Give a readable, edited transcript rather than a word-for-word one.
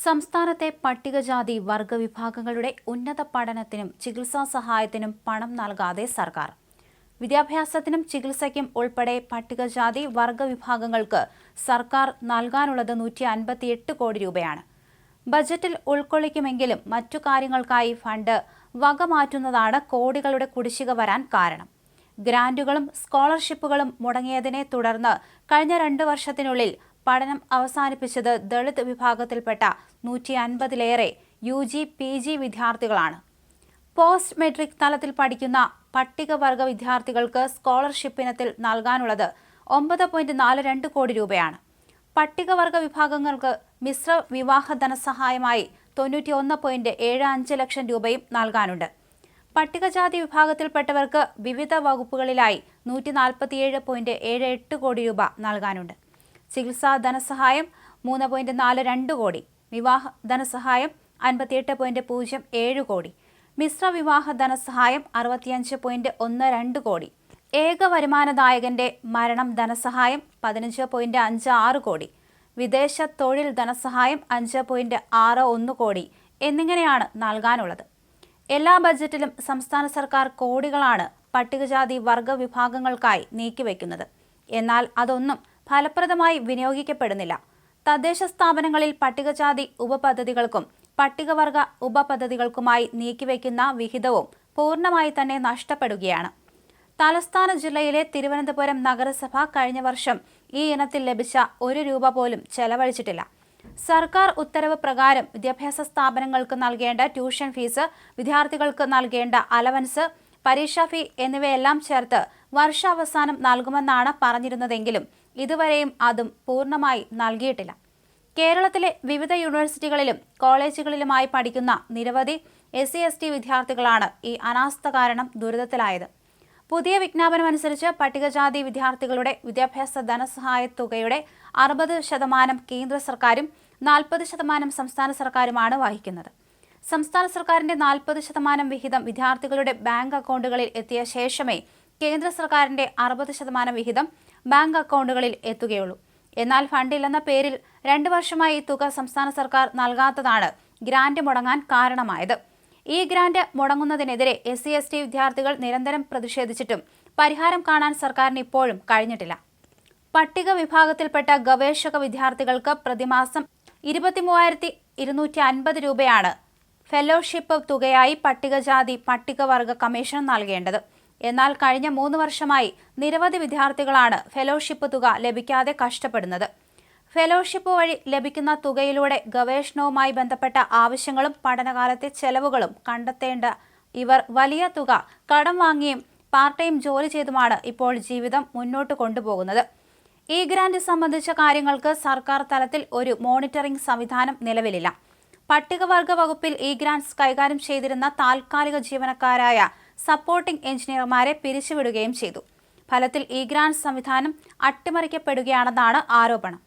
സംസ്ഥാനത്തെ പട്ടികജാതി വർഗവിഭാഗങ്ങളുടെ ഉന്നത പഠനത്തിനും ചികിത്സാ സഹായത്തിനും പണം നൽകാതെ സർക്കാർ. വിദ്യാഭ്യാസത്തിനും ചികിത്സയ്ക്കും ഉൾപ്പെടെ പട്ടികജാതി വർഗവിഭാഗങ്ങൾക്ക് സർക്കാർ നൽകാനുള്ളത് 158 കോടി രൂപയാണ്. ബജറ്റിൽ ഉൾക്കൊള്ളിക്കുമെങ്കിലും മറ്റു കാര്യങ്ങൾക്കായി ഫണ്ട് വകമാറ്റുന്നതാണ് കോടികളുടെ കുടിശ്ശിക വരാൻ കാരണം. ഗ്രാന്റുകളും സ്കോളർഷിപ്പുകളും മുടങ്ങിയതിനെ തുടർന്ന് കഴിഞ്ഞ 2 വർഷത്തിനുള്ളിൽ പഠനം അവസാനിപ്പിച്ചത് ദളിത് വിഭാഗത്തിൽപ്പെട്ട 150-ലേറെ UG, PG വിദ്യാർത്ഥികളാണ്. പോസ്റ്റ് മെട്രിക് തലത്തിൽ പഠിക്കുന്ന പട്ടികവർഗ വിദ്യാർത്ഥികൾക്ക് സ്കോളർഷിപ്പ് ഇനത്തിൽ നൽകാനുള്ളത് 9.42 കോടി രൂപയാണ്. പട്ടികവർഗ വിഭാഗങ്ങൾക്ക് മിശ്ര വിവാഹ ധനസഹായമായി 91.75 ലക്ഷം രൂപയും നൽകാനുണ്ട്. പട്ടികജാതി വിഭാഗത്തിൽപ്പെട്ടവർക്ക് വിവിധ വകുപ്പുകളിലായി 147.78 കോടി രൂപ നൽകാനുണ്ട്. ചികിത്സാ ധനസഹായം 3.42 കോടി, വിവാഹ ധനസഹായം 58.07 കോടി, മിശ്ര വിവാഹ ധനസഹായം 65.12 കോടി, ഏക വരുമാനദായകന്റെ മരണം ധനസഹായം 15.56 കോടി, വിദേശ തൊഴിൽ ധനസഹായം 5.61 കോടി എന്നിങ്ങനെയാണ് നൽകാനുള്ളത്. എല്ലാ ബജറ്റിലും സംസ്ഥാന സർക്കാർ കോടികളാണ് പട്ടികജാതി വർഗ വിഭാഗങ്ങൾക്കായി നീക്കിവെക്കുന്നത്. എന്നാൽ അതൊന്നും ഫലപ്രദമായി വിനിയോഗിക്കപ്പെടുന്നില്ല. തദ്ദേശ സ്ഥാപനങ്ങളിൽ പട്ടികജാതി ഉപപദ്ധതികൾക്കും പട്ടികവർഗ ഉപപദ്ധതികൾക്കുമായി നീക്കിവെക്കുന്ന വിഹിതവും പൂർണ്ണമായി തന്നെ നഷ്ടപ്പെടുകയാണ്. തലസ്ഥാന ജില്ലയിലെ തിരുവനന്തപുരം നഗരസഭ കഴിഞ്ഞ വർഷം ഈ ഇനത്തിൽ ലഭിച്ച 1 രൂപ പോലും ചെലവഴിച്ചിട്ടില്ല. സർക്കാർ ഉത്തരവ് പ്രകാരം വിദ്യാഭ്യാസ സ്ഥാപനങ്ങൾക്ക് നൽകേണ്ട ട്യൂഷൻ ഫീസ്, വിദ്യാർത്ഥികൾക്ക് നൽകേണ്ട അലവൻസ്, പരീക്ഷാ ഫീ എന്നിവയെല്ലാം ചേർത്ത് വർഷാവസാനം നൽകുമെന്നാണ് പറഞ്ഞിരുന്നതെങ്കിലും ഇതുവരെയും അതും പൂർണ്ണമായി നൽകിയിട്ടില്ല. കേരളത്തിലെ വിവിധ യൂണിവേഴ്സിറ്റികളിലും കോളേജുകളിലുമായി പഠിക്കുന്ന നിരവധി SC/ST വിദ്യാർത്ഥികളാണ് ഈ അനാസ്ഥ കാരണം ദുരിതത്തിലായത്. പുതിയ വിജ്ഞാപനമനുസരിച്ച് പട്ടികജാതി വിദ്യാർത്ഥികളുടെ വിദ്യാഭ്യാസ ധനസഹായ തുകയുടെ 60% കേന്ദ്ര സർക്കാരും 40% സംസ്ഥാന സർക്കാരുമാണ് വഹിക്കുന്നത്. സംസ്ഥാന സർക്കാരിന്റെ 40% വിഹിതം വിദ്യാർത്ഥികളുടെ ബാങ്ക് അക്കൗണ്ടുകളിൽ എത്തിയ ശേഷമേ കേന്ദ്ര സർക്കാരിന്റെ 60% വിഹിതം ബാങ്ക് അക്കൗണ്ടുകളിൽ എത്തുകയുള്ളൂ. എന്നാൽ ഫണ്ടില്ലെന്ന പേരിൽ 2 വർഷമായി ഈ തുക സംസ്ഥാന സർക്കാർ നൽകാത്തതാണ് ഗ്രാന്റ് മുടങ്ങാൻ കാരണമായത്. ഈ ഗ്രാന്റ് മുടങ്ങുന്നതിനെതിരെ SC/ST വിദ്യാർത്ഥികൾ നിരന്തരം പ്രതിഷേധിച്ചിട്ടും പരിഹാരം കാണാൻ സർക്കാരിന് ഇപ്പോഴും കഴിഞ്ഞിട്ടില്ല. പട്ടിക വിഭാഗത്തിൽപ്പെട്ട ഗവേഷക വിദ്യാർത്ഥികൾക്ക് പ്രതിമാസം 23,250 രൂപയാണ് ഫെലോഷിപ്പ് തുകയായി പട്ടികജാതി പട്ടികവർഗ കമ്മീഷൻ നൽകേണ്ടത്. എന്നാൽ കഴിഞ്ഞ 3 വർഷമായി നിരവധി വിദ്യാർത്ഥികളാണ് ഫെലോഷിപ്പ് തുക ലഭിക്കാതെ കഷ്ടപ്പെടുന്നത്. ഫെലോഷിപ്പ് വഴി ലഭിക്കുന്ന തുകയിലൂടെ ഗവേഷണവുമായി ബന്ധപ്പെട്ട ആവശ്യങ്ങളും പഠനകാലത്തെ ചെലവുകളും കണ്ടെത്തേണ്ട ഇവർ വലിയ തുക കടം വാങ്ങിയും പാർട്ട് ടൈം ജോലി ചെയ്തുമാണ് ഇപ്പോൾ ജീവിതം മുന്നോട്ട് കൊണ്ടുപോകുന്നത്. ഈ ഗ്രാന്റ് സംബന്ധിച്ച കാര്യങ്ങൾക്ക് സർക്കാർ തലത്തിൽ ഒരു മോണിറ്ററിംഗ് സംവിധാനം നിലവിലില്ല. പട്ടികവർഗ വകുപ്പിൽ ഈ ഗ്രാന്റ്സ് കൈകാര്യം ചെയ്തിരുന്ന താൽക്കാലിക ജീവനക്കാരായ സപ്പോർട്ടിംഗ് എഞ്ചിനീയർമാരെ പിരിച്ചുവിടുകയും ചെയ്തു. ഫലത്തിൽ ഈ ഗ്രാന്റ് സംവിധാനം അട്ടിമറിക്കപ്പെടുകയാണെന്നാണ് ആരോപണം.